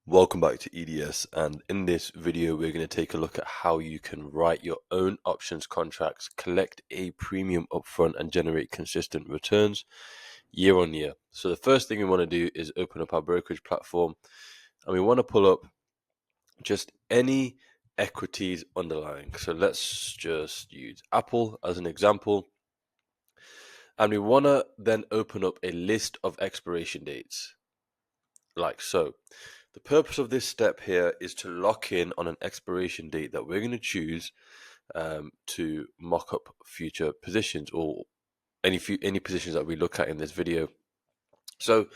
Welcome back to EDS, and in this video we're going to take a look at how you can write your own options contracts, collect a premium upfront and generate consistent returns year on year. So the first thing we want to do is open up our brokerage platform, and we want to pull up just any equities underlying. So let's just use Apple as an example, and we want to then open up a list of expiration dates like so. The purpose of this step here is to lock in on an expiration date that we're going to choose to mock up future positions or any positions that we look at in this video. So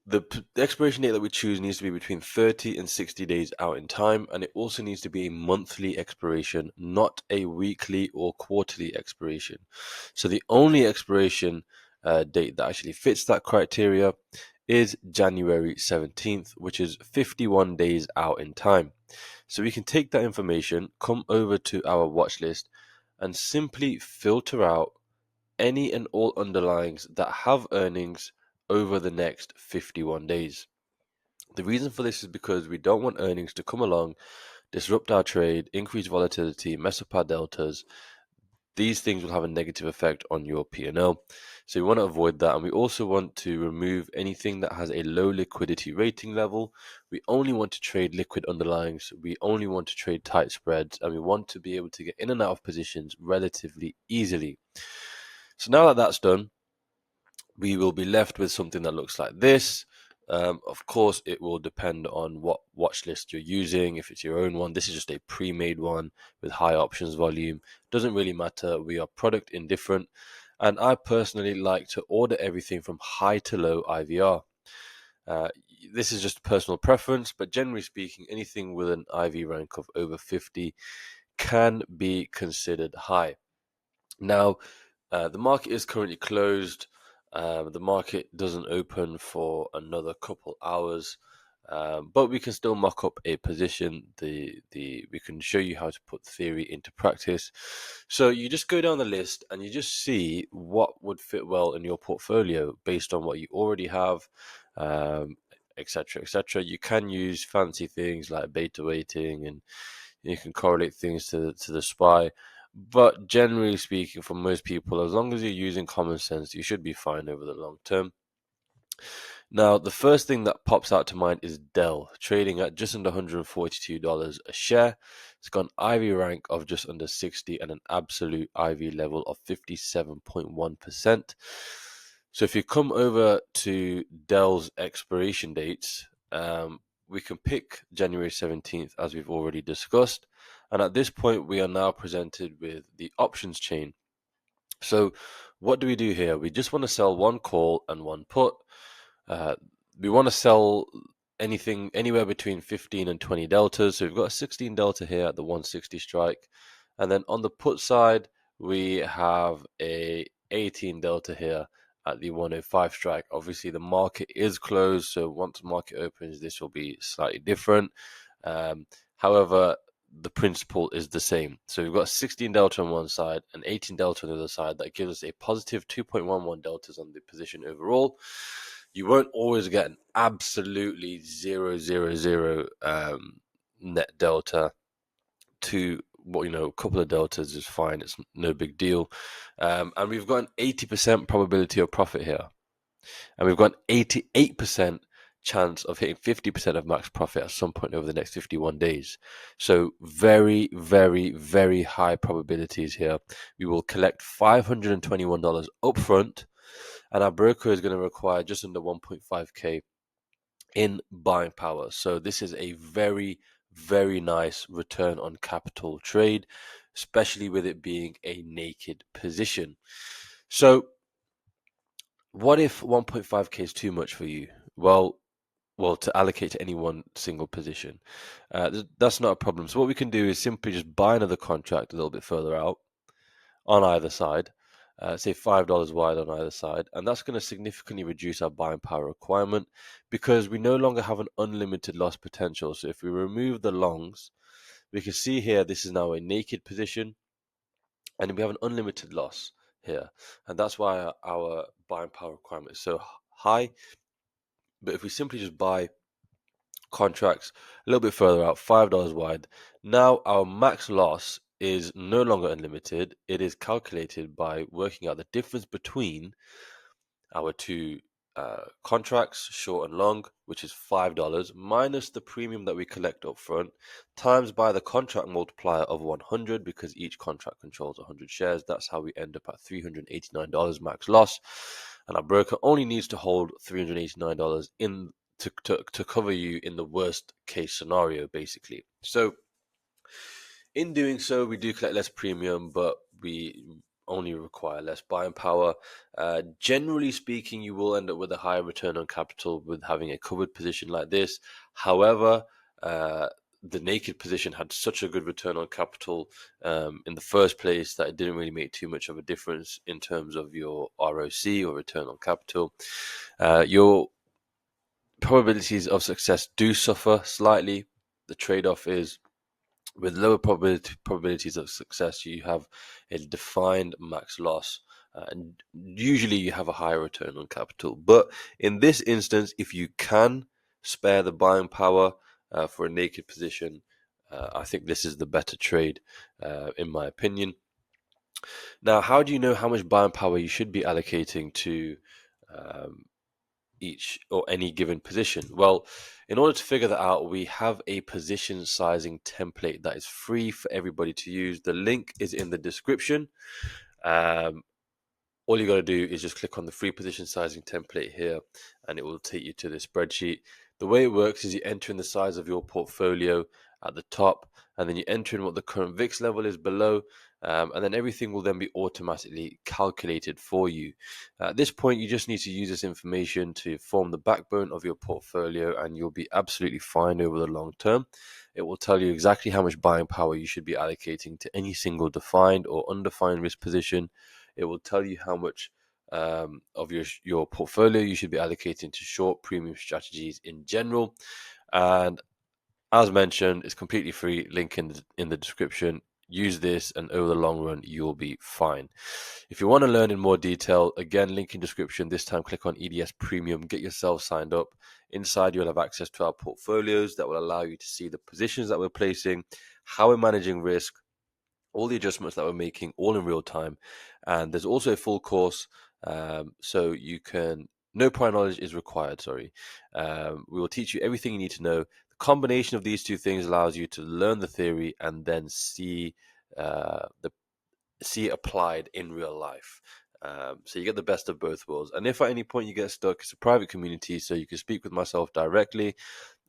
the expiration date that we choose needs to be between 30 and 60 days out in time, and it also needs to be a monthly expiration, not a weekly or quarterly expiration. So the only expiration date that actually fits that criteria is January 17th, which is 51 days out in time. So we can take that information, come over to our watch list, and simply filter out any and all underlyings that have earnings over the next 51 days. The reason for this is because we don't want earnings to come along, disrupt our trade, increase volatility, mess up our deltas. These things will have a negative effect on your P&L. So we want to avoid that. And we also want to remove anything that has a low liquidity rating level. We only want to trade liquid underlyings. We only want to trade tight spreads. And we want to be able to get in and out of positions relatively easily. So now that that's done, we will be left with something that looks like this. Of course, it will depend on what watch list you're using. If it's your own one, this is just a pre-made one with high options volume. Doesn't really matter. We are product indifferent. And I personally like to order everything from high to low IVR. This is just personal preference, but generally speaking, anything with an IV rank of over 50 can be considered high. Now, the market is currently closed. The market doesn't open for another couple hours, but we can still mock up a position. We can show you how to put theory into practice. So you just go down the list and you just see what would fit well in your portfolio based on what you already have, etc., etc. You can use fancy things like beta weighting, and you can correlate things to the SPY. But generally speaking, for most people, as long as you're using common sense, you should be fine over the long term. Now, the first thing that pops out to mind is Dell, trading at just under $142 a share. It's got an IV rank of just under 60 and an absolute IV level of 57.1%. So if you come over to Dell's expiration dates, we can pick January 17th, as we've already discussed. And at this point, we are now presented with the options chain. So what do we do here? We just want to sell one call and one put. We want to sell anything anywhere between 15 and 20 deltas. So we've got a 16 delta here at the 160 strike. And then on the put side, we have a 18 delta here at the 105 strike. Obviously, the market is closed, so once the market opens, this will be slightly different. However, the principle is the same. So we've got 16 delta on one side and 18 delta on the other side. That gives us a positive 2.11 deltas on the position overall. You won't always get an absolutely 0.00 net delta. To a couple of deltas is fine. It's no big deal. And we've got an 80% probability of profit here. And we've got an 88% chance of hitting 50% of max profit at some point over the next 51 days. So very, very, very high probabilities here. We will collect $521 upfront, and our broker is going to require just under 1.5k in buying power. So this is a very, very nice return on capital trade, especially with it being a naked position. So what if 1.5k is too much for you? Well, to allocate to any one single position. That's not a problem. So what we can do is simply just buy another contract a little bit further out on either side, say $5 wide on either side, and that's going to significantly reduce our buying power requirement because we no longer have an unlimited loss potential. So if we remove the longs, we can see here this is now a naked position, and we have an unlimited loss here, and that's why our buying power requirement is so high. But if we simply just buy contracts a little bit further out, $5 wide. Now our max loss is no longer unlimited. It is calculated by working out the difference between our two contracts, short and long, which is $5, minus the premium that we collect up front, times by the contract multiplier of 100, because each contract controls 100 shares. That's how we end up at $389 max loss. And our broker only needs to hold $389 in to cover you in the worst case scenario, basically. So in doing so, we do collect less premium, but we only require less buying power. Generally speaking, you will end up with a higher return on capital with having a covered position like this. However, the naked position had such a good return on capital in the first place that it didn't really make too much of a difference in terms of your ROC or return on capital. Your probabilities of success do suffer slightly. The trade-off is with lower probabilities of success, you have a defined max loss, and usually you have a higher return on capital. But in this instance, if you can spare the buying power for a naked position, I think this is the better trade, in my opinion. Now, how do you know how much buying power you should be allocating to um, each or any given position? Well, in order to figure that out, we have a position sizing template that is free for everybody to use. The link is in the description. Um, all you got to do is just click on the free position sizing template here, and it will take you to the spreadsheet. The way it works is you enter in the size of your portfolio at the top, and then you enter in what the current VIX level is below, and then everything will then be automatically calculated for you. At this point, you just need to use this information to form the backbone of your portfolio, and you'll be absolutely fine over the long term. It will tell you exactly how much buying power you should be allocating to any single defined or undefined risk position. It will tell you how much of your portfolio you should be allocating to short premium strategies in general. And as mentioned, it's completely free. Link in the description. Use this, and over the long run, you'll be fine. If you want to learn in more detail, again, link in description. This time, click on EDS Premium. Get yourself signed up. Inside, you'll have access to our portfolios that will allow you to see the positions that we're placing, how we're managing risk, all the adjustments that we're making, all in real time. And there's also a full course, so you can. No prior knowledge is required. Sorry, we will teach you everything you need to know. The combination of these two things allows you to learn the theory and then see it applied in real life. So you get the best of both worlds. And if at any point you get stuck, it's a private community, so you can speak with myself directly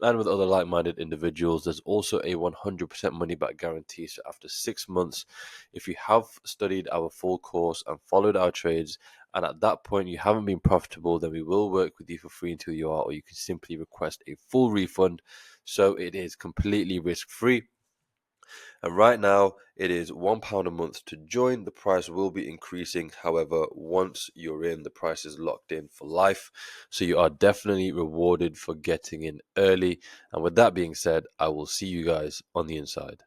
and with other like-minded individuals. There's also a 100% money-back guarantee. So after 6 months, if you have studied our full course and followed our trades, and at that point you haven't been profitable, then we will work with you for free until you are, or you can simply request a full refund. So it is completely risk-free. And right now, it is £1 a month to join. The price will be increasing. However, once you're in, the price is locked in for life. So you are definitely rewarded for getting in early. And with that being said, I will see you guys on the inside.